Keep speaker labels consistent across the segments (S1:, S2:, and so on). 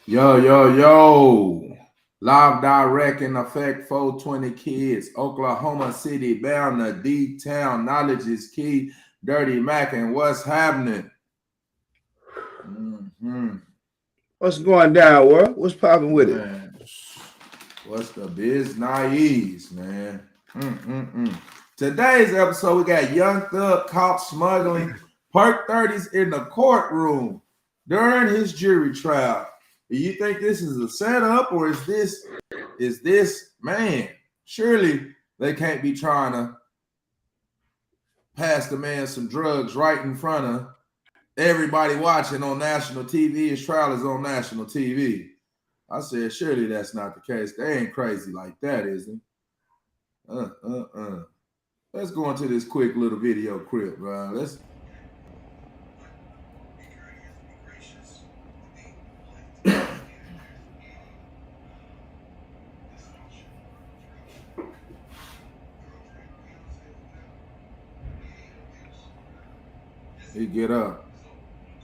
S1: Yo, yo, yo. Live direct in effect 420 kids. Oklahoma City bound to D-Town. Knowledge is key. Dirty Mac and what's happening?
S2: What's going down, world? What's popping with it?
S1: Man, what's the biz naives, man? Today's episode, we got Young Thug caught smuggling perk 30s in the courtroom during his jury trial. Do you think this is a setup, or is this man? Surely they can't be trying to pass the man some drugs right in front of everybody watching on national TV. His trial is on national TV. I said, surely that's not the case. They ain't crazy like that, is it? Let's go into this quick little video clip, bro. Let's. He get up.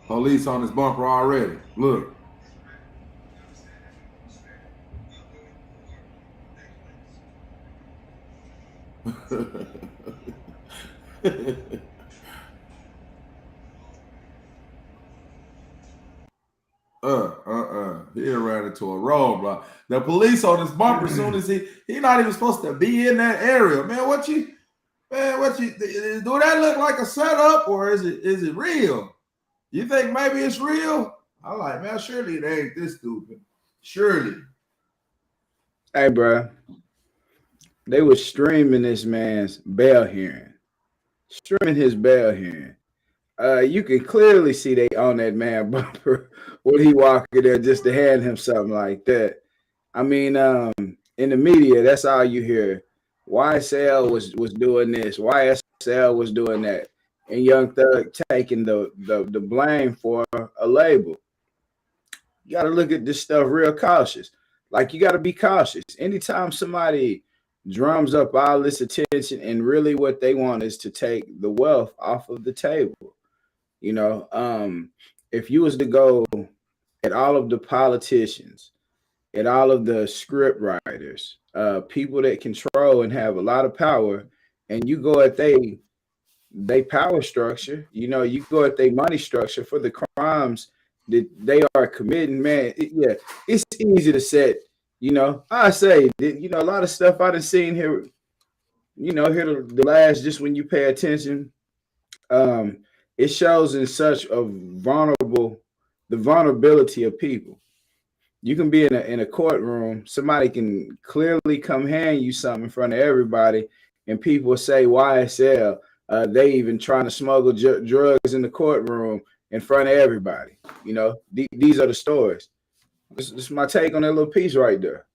S1: Police on his bumper already. Look. He ran into a roadblock. The police on his bumper as soon as he not even supposed to be in that area. Man, what you do that look like a setup, or is it real? You think maybe it's real? I like, man, surely it ain't this stupid. Surely.
S2: Hey, bro. They was streaming this man's bail hearing. Streaming his bail hearing. You can clearly see they on that man bumper when he walking there just to hand him something like that. I mean, in the media, that's all you hear. YSL was doing this. YSL was doing that. And Young Thug taking the blame for a label. You got to look at this stuff real cautious. Like, you got to be cautious. Anytime somebody drums up all this attention and really what they want is to take the wealth off of the table. You know, if you was to go at all of the politicians, at all of the script writers, people that control and have a lot of power, and you go at they power structure, you know, you go at their money structure for the crimes that they are committing, man, it's easy to set, you know, I say, you know, a lot of stuff I done seen here, you know, here the last, just when you pay attention, it shows in such a the vulnerability of people. You can be in a courtroom, somebody can clearly come hand you something in front of everybody, and people say YSL, they even trying to smuggle drugs in the courtroom in front of everybody. You know, these are the stories. This is my take on that little piece right there.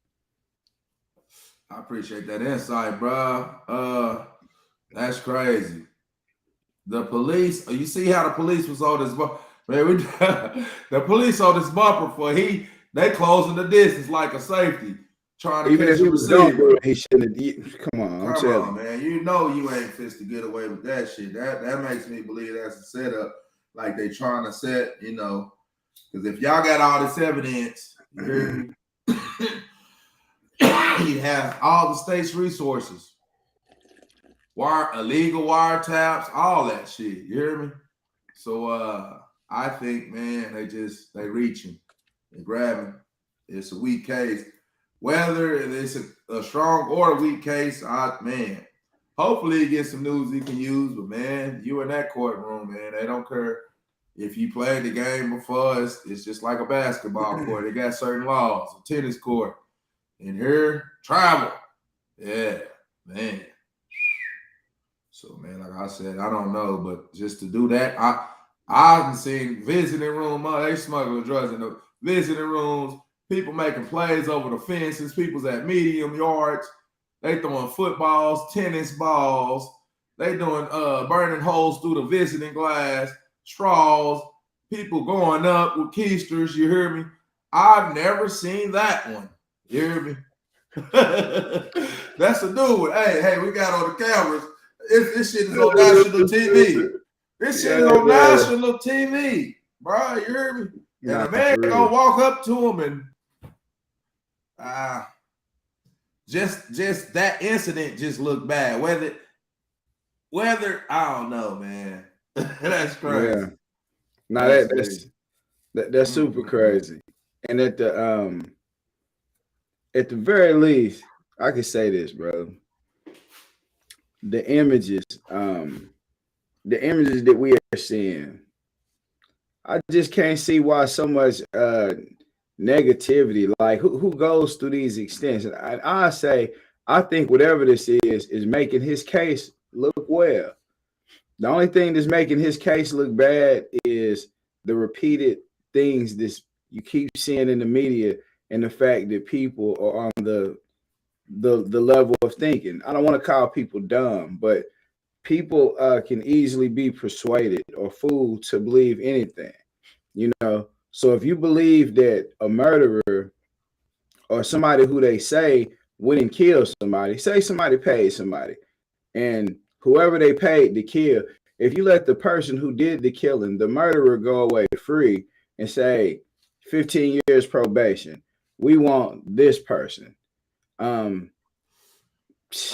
S1: I appreciate that insight, bro. That's crazy. The police, you see how the police was on this bumper? Man, the police on this bumper for they closing the distance like a safety, trying to
S2: even
S1: catch
S2: if he
S1: a
S2: was
S1: receiver.
S2: He shouldn't have. Come on,
S1: man. You know you ain't fist to get away with that shit. That makes me believe that's a setup, like they trying to set, you know, because if y'all got all this evidence, you hear me? You have all the state's resources. Illegal wiretaps, all that shit. You hear me? So I think, man, they reaching and grabbing. It's a weak case. Whether it's a strong or a weak case, man, hopefully he gets some news he can use. But man, you in that courtroom, man, they don't care if you played the game before. It's just like a basketball court. They got certain laws. A tennis court. And here, travel. Yeah, man. So, man, like I said, I don't know, but just to do that, I've seen visiting room, they smuggling drugs in the visiting rooms, people making plays over the fences, people's at medium yards, they throwing footballs, tennis balls, they doing burning holes through the visiting glass, straws, people going up with keisters, you hear me? I've never seen that one. You hear me? That's a new one. Hey, we got on the cameras. This shit is on national TV. This shit is on national TV. Bro, you hear me? And
S2: Nah,
S1: a man
S2: for real.
S1: gonna walk up to him and just that incident just looked bad. Whether I don't know, man. That's crazy.
S2: Yeah. Nah,
S1: That's crazy.
S2: that's super crazy. And at the very least, I could say this, bro. The images that we are seeing, I just can't see why so much negativity. Like who goes through these extents? And I say I think whatever this is making his case look well. The only thing that's making his case look bad is the repeated things this you keep seeing in the media and the fact that people are on the level of thinking. I don't want to call people dumb, but people can easily be persuaded or fooled to believe anything. You know, so if you believe that a murderer or somebody who they say went and killed somebody, say somebody paid somebody, and whoever they paid to kill, if you let the person who did the killing, the murderer, go away free and say 15 years probation, we want this person. Um,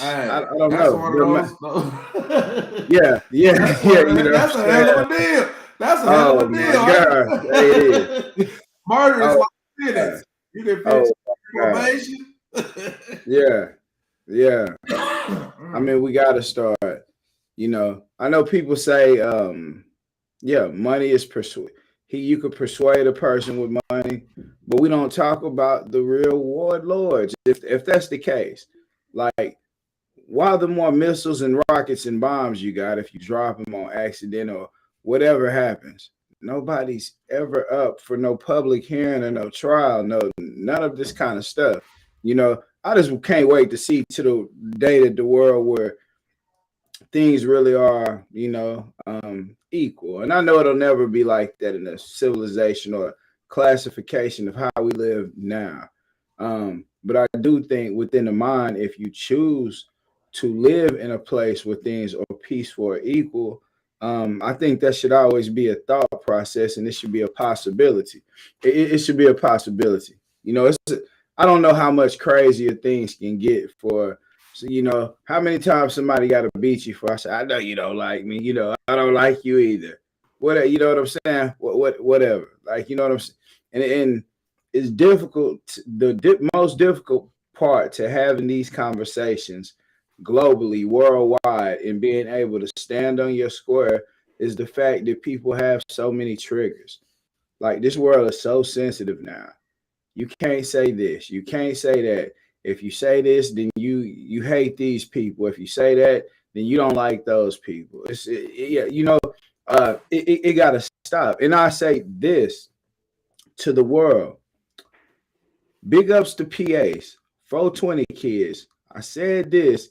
S1: Hey,
S2: I don't
S1: that's
S2: know.
S1: one of those.
S2: Yeah,
S1: That's
S2: yeah.
S1: one.
S2: You know what I'm
S1: That's a hell
S2: saying?
S1: of a deal. That's a hell of
S2: Oh
S1: a
S2: my
S1: deal.
S2: God, hey, it is.
S1: Murder is
S2: Oh
S1: like
S2: God.
S1: minutes. You get 15
S2: Oh my God.
S1: probation.
S2: Yeah, yeah. I mean, we got to start. You know, I know people say, yeah, money is persuade. You could persuade a person with money, but we don't talk about the real warlords. If that's the case, like, why the more missiles and rockets and bombs you got if you drop them on accident or whatever happens? Nobody's ever up for no public hearing or no trial, no none of this kind of stuff. You know, I just can't wait to see to the day that the world where things really are, equal. And I know it'll never be like that in a civilization or classification of how we live now. But I do think within the mind, if you choose to live in a place where things are peaceful or equal, I think that should always be a thought process, and it should be a possibility. It should be a possibility. You know, I don't know how much crazier things can get for. So, how many times somebody got to beat you for? I said, I know you don't like me. I don't like you either. What you know what I'm saying? Whatever. Like, you know what I'm saying? And it's difficult. Most difficult part to having these conversations globally, worldwide, and being able to stand on your square is the fact that people have so many triggers. Like, this world is so sensitive now. You can't say this. You can't say that. If you say this, then you hate these people. If you say that, then you don't like those people. It got to stop. And I say this to the world: big ups to PAs, 420 kids. I said this,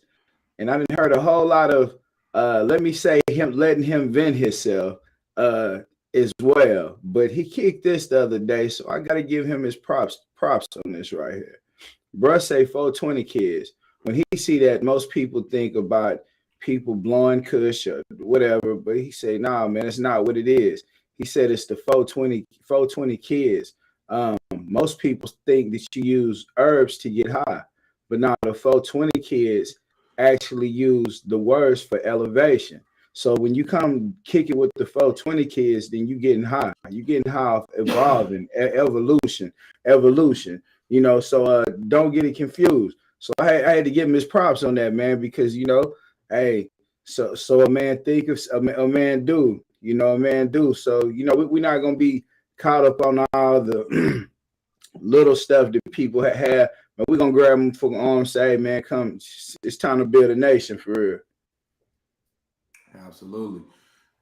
S2: and I didn't heard a whole lot of let me say him letting him vent himself as well. But he kicked this the other day, so I gotta give him his props on this right here. Bruh say 420 kids. When he see that, most people think about people blowing kush or whatever, but he say, nah, man, it's not what it is. He said it's the 420 kids. Most people think that you use herbs to get high, but now the 420 kids actually use the words for elevation. So when you come kick it with the 420 kids, then you getting high. You getting high off evolving, evolution. So don't get it confused. So I had to give him his props on that, man, because hey, so a man think of a man do, a man do. So we're not gonna be caught up on all the little stuff that people have, but we're gonna grab them for the arm, say, man, come, it's time to build a nation for real.
S1: Absolutely.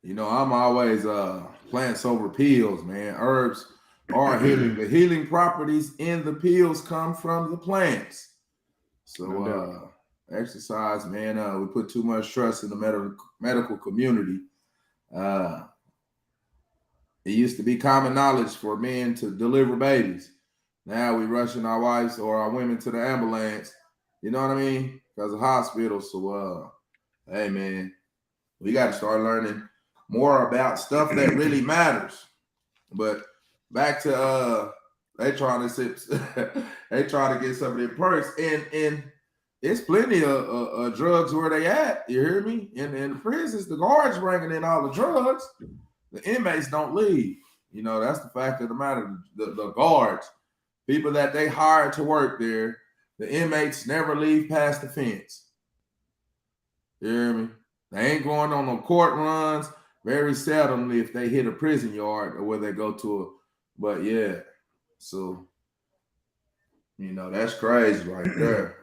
S1: I'm always plants over pills, man. Herbs are healing. The healing properties in the pills come from the plants. So exercise, man. We put too much trust in the medical community. It used to be common knowledge for men to deliver babies. Now we rushing our wives or our women to the ambulance. You know what I mean? Because of hospitals. So hey, man, we got to start learning more about stuff that really matters. But back to they trying to get some of their perks, and it's plenty of drugs where they at. You hear me? In the prisons, the guards bringing in all the drugs. The inmates don't leave. You know, that's the fact of the matter. The guards, people that they hired to work there, the inmates never leave past the fence. You hear me? They ain't going on no court runs. Very seldomly if they hit a prison yard or where they go to a, but yeah. So, you know, that's crazy right there.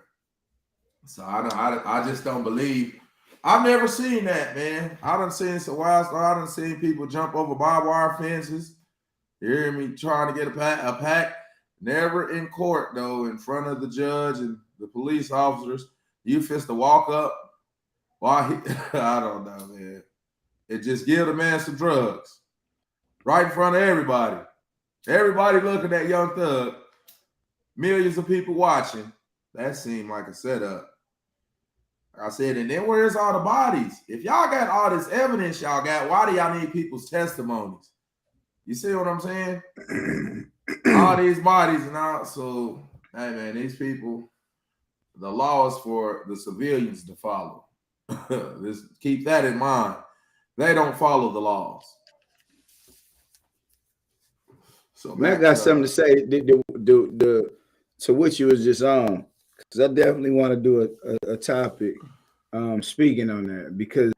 S1: So I just don't believe. I've never seen that, man. I done seen some wild stuff. I done seen people jump over barbed wire fences. You hear me? Trying to get a pack. Never in court though, in front of the judge and the police officers. You fist to walk up. Why? I don't know, man. It just give the man some drugs right in front of everybody. Everybody looking at Young Thug. Millions of people watching. That seemed like a setup. I said, and then where's all the bodies? If y'all got all this evidence y'all got, why do y'all need people's testimonies? You see what I'm saying? All these bodies and all. So, hey, man, these people, the law is for the civilians to follow. Keep that in mind. They don't follow the laws. So
S2: man, I got something to say to what you was just on, because I definitely want to do a topic speaking on that, because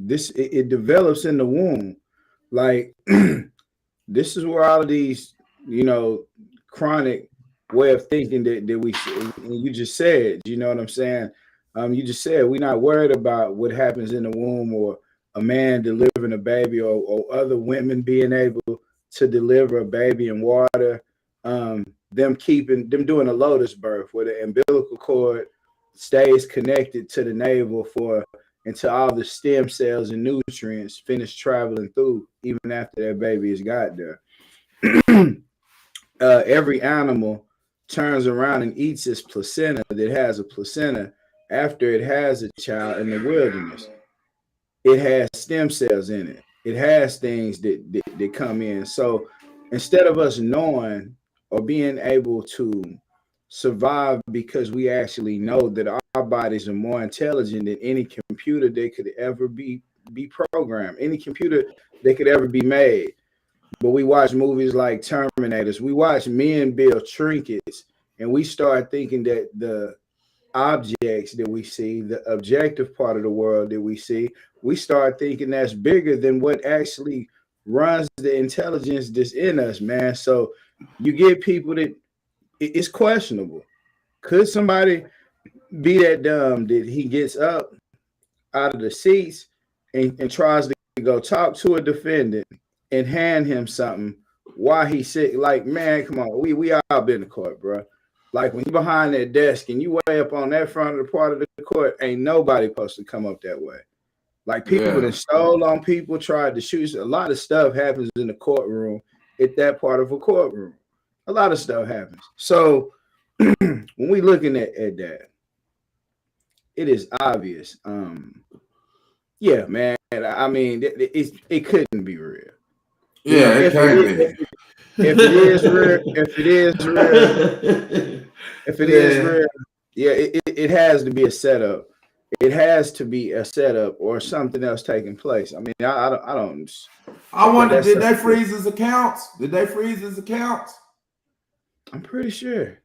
S2: it develops in the womb. Like this is where all of these, you know, chronic way of thinking that we, and you just said, you know what I'm saying? You just said we're not worried about what happens in the womb, or a man delivering a baby, or other women being able to deliver a baby in water. Them doing a lotus birth where the umbilical cord stays connected to the navel until all the stem cells and nutrients finish traveling through, even after that baby has got there. Every animal turns around and eats its placenta that has a placenta after it has a child in the wilderness. It has stem cells in it. It has things that come in. So instead of us knowing or being able to survive because we actually know that our bodies are more intelligent than any computer that could ever be programmed, any computer that could ever be made. But we watch movies like Terminators. We watch men build trinkets, and we start thinking that the objects that we see, the objective part of the world that we see, we start thinking that's bigger than what actually runs the intelligence that's in us, man. So you get people that it's questionable. Could somebody be that dumb that he gets up out of the seats and tries to go talk to a defendant and hand him something while he's sick? Like, man, come on, we all been to court, bro. Like when you're behind that desk and you way up on that front of the part of the court, ain't nobody supposed to come up that way. Like people that stole on people, tried to shoot. A lot of stuff happens in the courtroom at that part of a courtroom. A lot of stuff happens. So when we looking at that, it is obvious. Yeah, man. I mean, it couldn't be real.
S1: Yeah, it can't be.
S2: If it is real, yeah, it has to be a setup. It has to be a setup or something else taking place. I mean, I don't.
S1: I wonder, did they freeze his accounts?
S2: I'm pretty sure.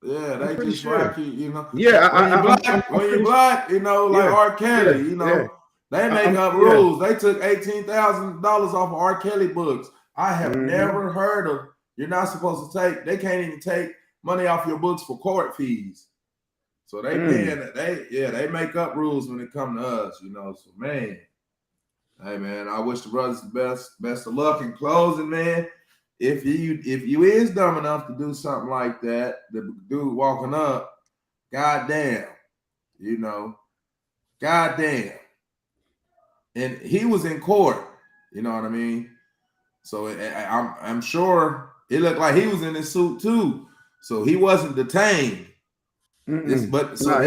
S1: Yeah, they just sure. You know.
S2: Yeah,
S1: when you're black, you know, like R. Kelly, you know, they make up rules. They took $18,000 off of R. Kelly books. I have never heard of. You're not supposed to take. They can't even take money off your books for court fees. So they they make up rules when it comes to us, you know. So man, hey man, I wish the brothers the best of luck in closing, man. If you is dumb enough to do something like that, the dude walking up, goddamn, you know, goddamn, and he was in court, you know what I mean. So I'm sure it looked like he was in his suit too, so he wasn't detained. But so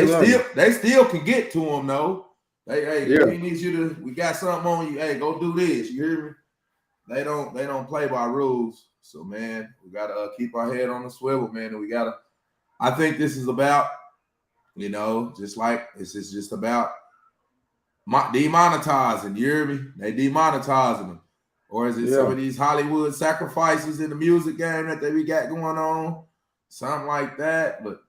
S1: they still can get to him though. We need you to. We got something on you. Hey, go do this. You hear me? They don't play by rules. So, man, we gotta keep our head on the swivel, man, and we gotta. I think this is about, just like this is just about demonetizing. You hear me? They demonetizing them, or is it some
S2: Yeah.
S1: of these Hollywood sacrifices in the music game that we got going on? Something like that, but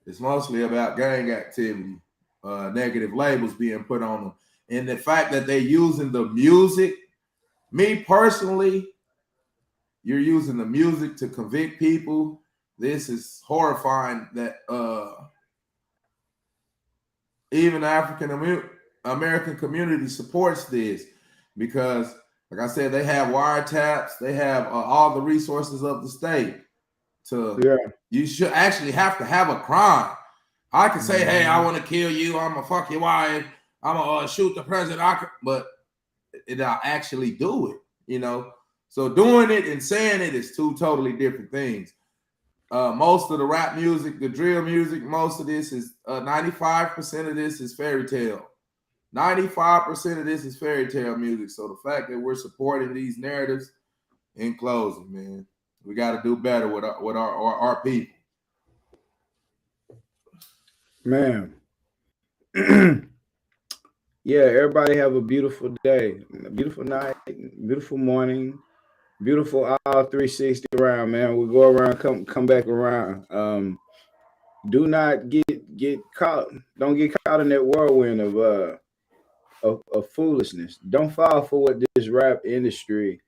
S1: it's mostly about gang activity, negative labels being put on them, and the fact that they're using the music. Me personally, you're using the music to convict people. This is horrifying that even the African American community supports this because, like I said, they have wiretaps, they have all the resources of the state. You should actually have to have a crime. I can say, hey, I want to kill you. I'm gonna fuck your wife. I'm gonna shoot the president. But I'll actually do it. So doing it and saying it is two totally different things. Most of the rap music, the drill music, most of this is 95% of this is fairy tale. 95% of this is fairy tale music. So the fact that we're supporting these narratives, in closing, man, we got to do better with our people.
S2: Man. Yeah, everybody have a beautiful day, a beautiful night, beautiful morning, beautiful all 360 around, man. We go around, come back around. Do not get caught. Don't get caught in that whirlwind of foolishness. Don't fall for what this rap industry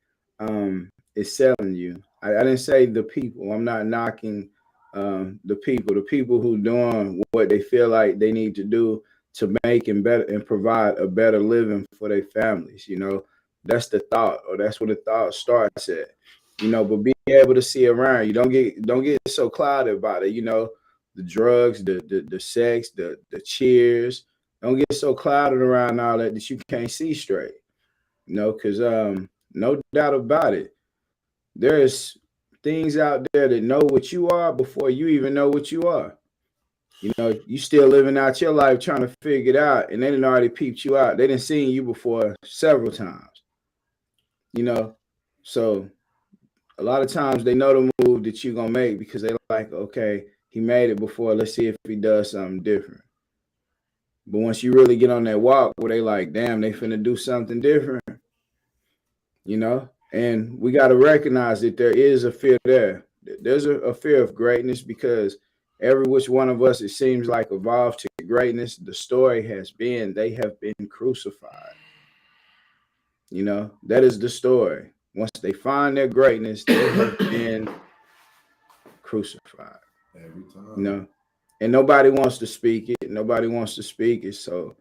S2: is selling you. I didn't say the people. I'm not knocking the people who doing what they feel like they need to do to make and better and provide a better living for their families. That's the thought, or that's where the thought starts at. But be able to see around you. Don't get so clouded about it. The drugs, the sex, the cheers. Don't get so clouded around all that you can't see straight. Because no doubt about it, there's things out there that know what you are before you even know what you are. You still living out your life trying to figure it out, and they didn't already peeped you out. They didn't seen you before several times. So a lot of times they know the move that you're gonna make because they like, okay, he made it before. Let's see if he does something different. But once you really get on that walk where they like, damn, they finna do something different, and we got to recognize that there is a fear there. There's a fear of greatness because every which one of us, it seems like, evolved to greatness. The story has been they have been crucified. That is the story. Once they find their greatness, they have been crucified.
S1: Every time.
S2: And nobody wants to speak it. Nobody wants to speak it. So,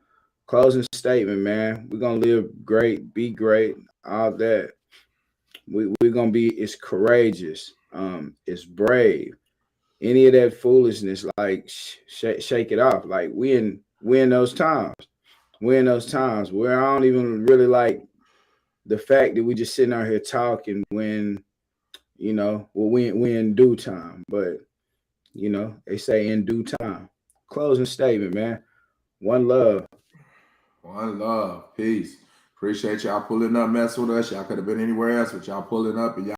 S2: closing statement, man. We're gonna live great, be great, all that. We're gonna be. It's courageous. It's brave. Any of that foolishness, like shake it off. Like we in those times. We're in those times where I don't even really like the fact that we just sitting out here talking when, we in due time. But they say in due time. Closing statement, man. One love.
S1: One love. Peace. Appreciate y'all pulling up, mess with us. Y'all could have been anywhere else, but y'all pulling up and y'all